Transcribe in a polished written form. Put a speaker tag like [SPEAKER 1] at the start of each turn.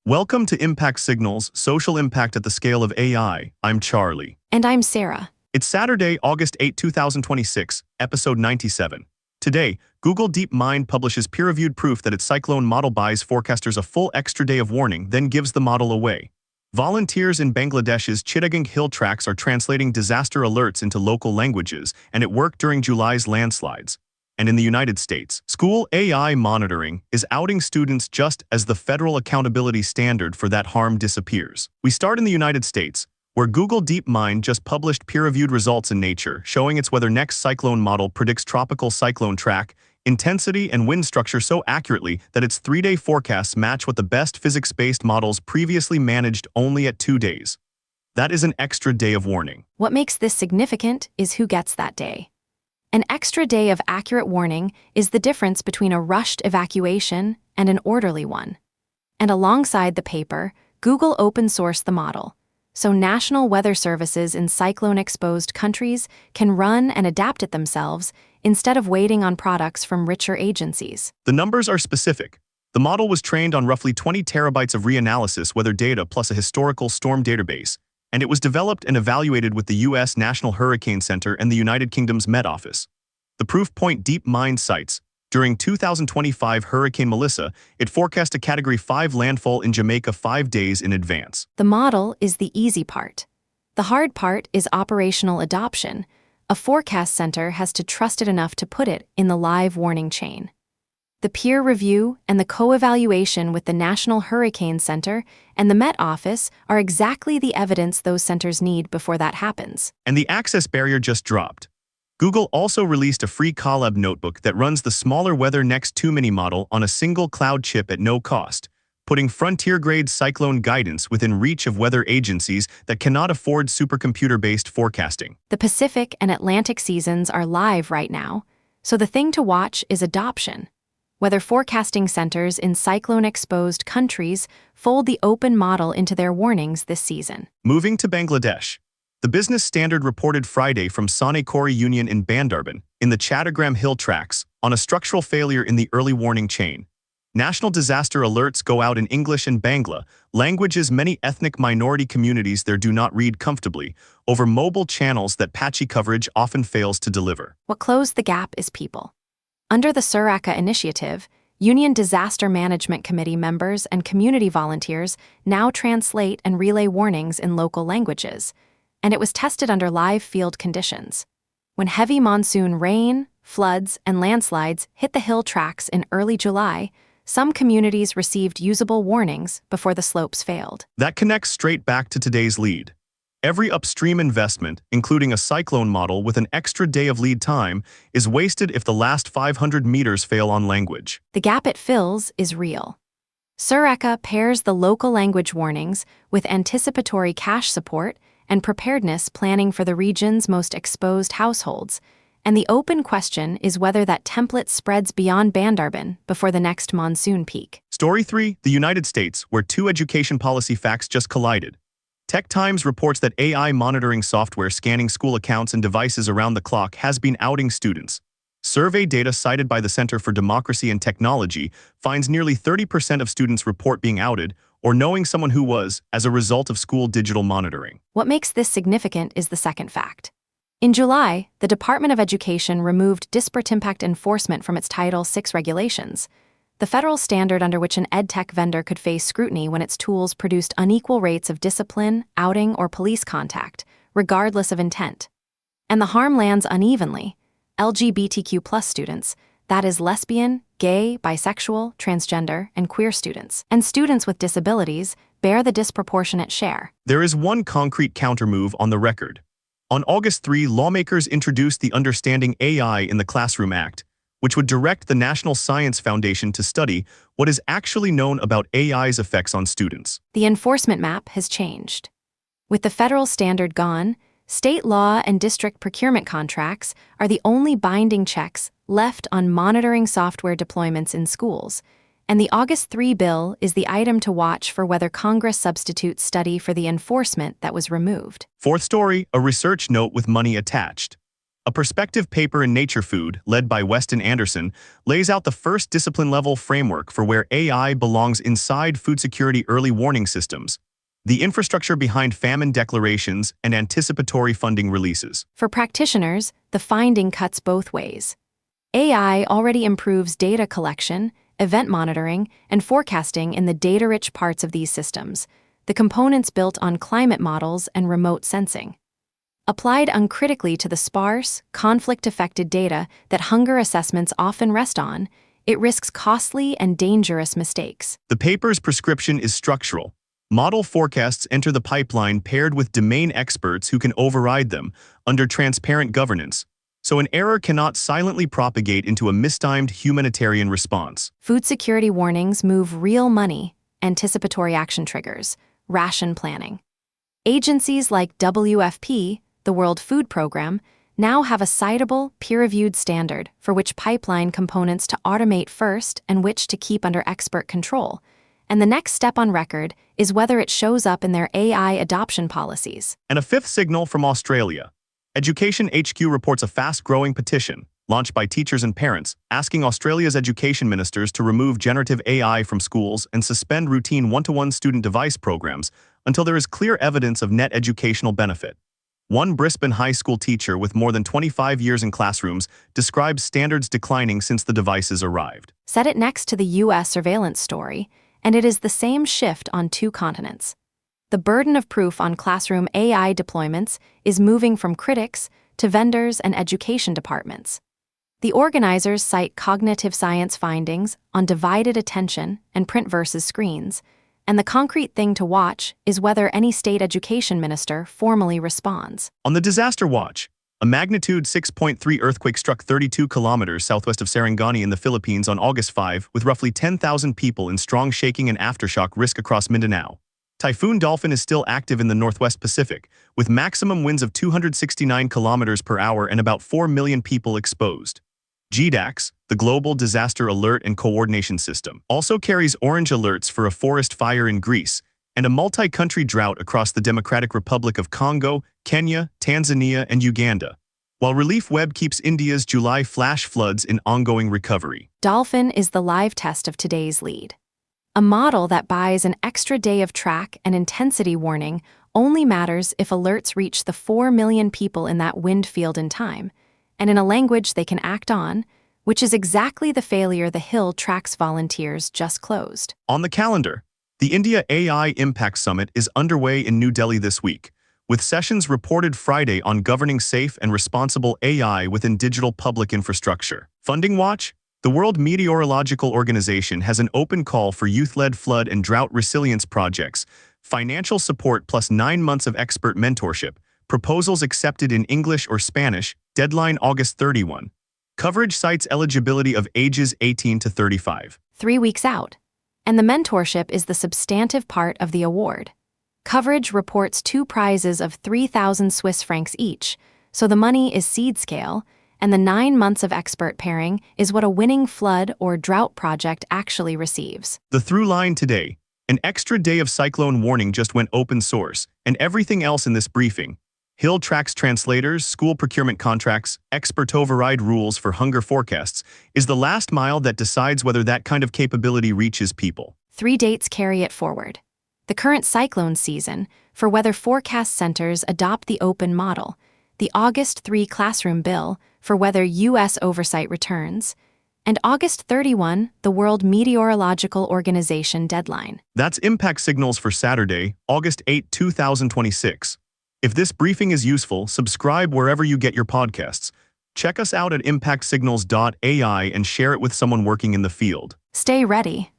[SPEAKER 1] Welcome to Impact Signals, Social Impact at the Scale of AI. I'm Charlie.
[SPEAKER 2] And I'm Sarah.
[SPEAKER 1] It's Saturday, August 8, 2026, episode 97. Today, Google DeepMind publishes peer-reviewed proof that its Cyclone model buys forecasters a full extra day of warning, then gives the model away. Volunteers in Bangladesh's Chittagong hill tracts are translating disaster alerts into local languages, and it worked during July's landslides. And in the United States, school AI monitoring is outing students just as the federal accountability standard for that harm disappears. We start in the United States, where Google DeepMind just published peer-reviewed results in Nature showing its WeatherNext Cyclone model predicts tropical cyclone track, intensity, and wind structure so accurately that its 3-day forecasts match what the best physics-based models previously managed only at 2 days. That is an extra day of warning.
[SPEAKER 2] What makes this significant is who gets that day. An extra day of accurate warning is the difference between a rushed evacuation and an orderly one. And alongside the paper, Google open-sourced the model, so national weather services in cyclone-exposed countries can run and adapt it themselves instead of waiting on products from richer agencies.
[SPEAKER 1] The numbers are specific. The model was trained on roughly 20 terabytes of reanalysis weather data plus a historical storm database, and it was developed and evaluated with the U.S. National Hurricane Center and the United Kingdom's Met Office. The proof point DeepMind cites, during 2025 Hurricane Melissa, it forecast a Category 5 landfall in Jamaica 5 days in advance.
[SPEAKER 2] The model is the easy part. The hard part is operational adoption. A forecast center has to trust it enough to put it in the live warning chain. The peer review and the co-evaluation with the National Hurricane Center and the Met Office are exactly the evidence those centers need before that happens.
[SPEAKER 1] And the access barrier just dropped. Google also released a free Colab notebook that runs the smaller WeatherNext 2 mini model on a single cloud chip at no cost, putting frontier-grade Cyclone guidance within reach of weather agencies that cannot afford supercomputer-based forecasting.
[SPEAKER 2] The Pacific and Atlantic seasons are live right now, so the thing to watch is adoption. Whether forecasting centers in cyclone-exposed countries fold the open model into their warnings this season.
[SPEAKER 1] Moving to Bangladesh. The Business Standard reported Friday from Sane Quarry Union in Bandarban, in the Chittagong hill tracts, on a structural failure in the early warning chain. National disaster alerts go out in English and Bangla, languages many ethnic minority communities there do not read comfortably, over mobile channels that patchy coverage often fails to deliver.
[SPEAKER 2] What closed the gap is people. Under the Suraka initiative, Union Disaster Management Committee members and community volunteers now translate and relay warnings in local languages, and it was tested under live field conditions. When heavy monsoon rain, floods, and landslides hit the hill tracts in early July, some communities received usable warnings before the slopes failed.
[SPEAKER 1] That connects straight back to today's lead. Every upstream investment, including a cyclone model with an extra day of lead time, is wasted if the last 500 meters fail on language.
[SPEAKER 2] The gap it fills is real. Suraka pairs the local language warnings with anticipatory cache support and preparedness planning for the region's most exposed households, and the open question is whether that template spreads beyond Bandarban before the next monsoon peak.
[SPEAKER 1] Story 3, the United States, where two education policy facts just collided. Tech Times reports that AI monitoring software scanning school accounts and devices around the clock has been outing students. Survey data cited by the Center for Democracy and Technology finds nearly 30% of students report being outed or knowing someone who was as a result of school digital monitoring.
[SPEAKER 2] What makes this significant is the second fact. In July, the Department of Education removed disparate-impact enforcement from its Title VI regulations, the federal standard under which an edtech vendor could face scrutiny when its tools produced unequal rates of discipline, outing, or police contact, regardless of intent. And the harm lands unevenly. LGBTQ+ students, that is lesbian, gay, bisexual, transgender, and queer students, and students with disabilities, bear the disproportionate share.
[SPEAKER 1] There is one concrete countermove on the record. On August 3, lawmakers introduced the Understanding AI in the Classroom Act, which would direct the National Science Foundation to study what is actually known about AI's effects on students.
[SPEAKER 2] The enforcement map has changed. With the federal standard gone, state law and district procurement contracts are the only binding checks left on monitoring software deployments in schools, and the August 3 bill is the item to watch for whether Congress substitutes study for the enforcement that was removed.
[SPEAKER 1] Fourth story, a research note with money attached. A perspective paper in Nature Food, led by Weston Anderson, lays out the first discipline-level framework for where AI belongs inside food security early warning systems, the infrastructure behind famine declarations and anticipatory funding releases.
[SPEAKER 2] For practitioners, the finding cuts both ways. AI already improves data collection, event monitoring, and forecasting in the data-rich parts of these systems, the components built on climate models and remote sensing. Applied uncritically to the sparse, conflict-affected data that hunger assessments often rest on, it risks costly and dangerous mistakes.
[SPEAKER 1] The paper's prescription is structural. Model forecasts enter the pipeline paired with domain experts who can override them under transparent governance, so an error cannot silently propagate into a mistimed humanitarian response.
[SPEAKER 2] Food security warnings move real money, anticipatory action triggers, ration planning. Agencies like WFP, the World Food Program, now have a citable, peer-reviewed standard for which pipeline components to automate first and which to keep under expert control. And the next step on record is whether it shows up in their AI adoption policies.
[SPEAKER 1] And a fifth signal from Australia. Education HQ reports a fast-growing petition, launched by teachers and parents, asking Australia's education ministers to remove generative AI from schools and suspend routine one-to-one student device programs until there is clear evidence of net educational benefit. One Brisbane high school teacher with more than 25 years in classrooms describes standards declining since the devices arrived.
[SPEAKER 2] Set it next to the U.S. surveillance story, and it is the same shift on two continents. The burden of proof on classroom AI deployments is moving from critics to vendors and education departments. The organizers cite cognitive science findings on divided attention and print versus screens, and the concrete thing to watch is whether any state education minister formally responds.
[SPEAKER 1] On the disaster watch, a magnitude 6.3 earthquake struck 32 kilometers southwest of Sarangani in the Philippines on August 5, with roughly 10,000 people in strong shaking and aftershock risk across Mindanao. Typhoon Dolphin is still active in the Northwest Pacific, with maximum winds of 269 kilometers per hour and about 4 million people exposed. GDAX, the Global Disaster Alert and Coordination System, also carries orange alerts for a forest fire in Greece and a multi-country drought across the Democratic Republic of Congo, Kenya, Tanzania, and Uganda, while Relief Web keeps India's July flash floods in ongoing recovery.
[SPEAKER 2] Dolphin is the live test of today's lead. A model that buys an extra day of track and intensity warning only matters if alerts reach the 4 million people in that wind field in time, and in a language they can act on, which is exactly the failure the Hill Tracts volunteers just closed.
[SPEAKER 1] On the calendar, the India AI Impact Summit is underway in New Delhi this week, with sessions reported Friday on governing safe and responsible AI within digital public infrastructure. Funding Watch, the World Meteorological Organization, has an open call for youth-led flood and drought resilience projects, financial support plus 9 months of expert mentorship, proposals accepted in English or Spanish, deadline August 31. Coverage cites eligibility of ages 18 to 35.
[SPEAKER 2] 3 weeks out. And the mentorship is the substantive part of the award. Coverage reports 2 prizes of 3,000 Swiss francs each, so the money is seed scale, and the 9 months of expert pairing is what a winning flood or drought project actually receives.
[SPEAKER 1] The through line today: an extra day of cyclone warning just went open source, and everything else in this briefing: Hill Tracts translators, school procurement contracts, expert override rules for hunger forecasts, is the last mile that decides whether that kind of capability reaches people.
[SPEAKER 2] 3 dates carry it forward. The current cyclone season, for weather forecast centers adopt the open model, the August 3 classroom bill, for whether U.S. oversight returns, and August 31, the World Meteorological Organization deadline.
[SPEAKER 1] That's impact signals for Saturday, August 8, 2026. If this briefing is useful, subscribe wherever you get your podcasts. Check us out at impactsignals.ai and share it with someone working in the field.
[SPEAKER 2] Stay ready.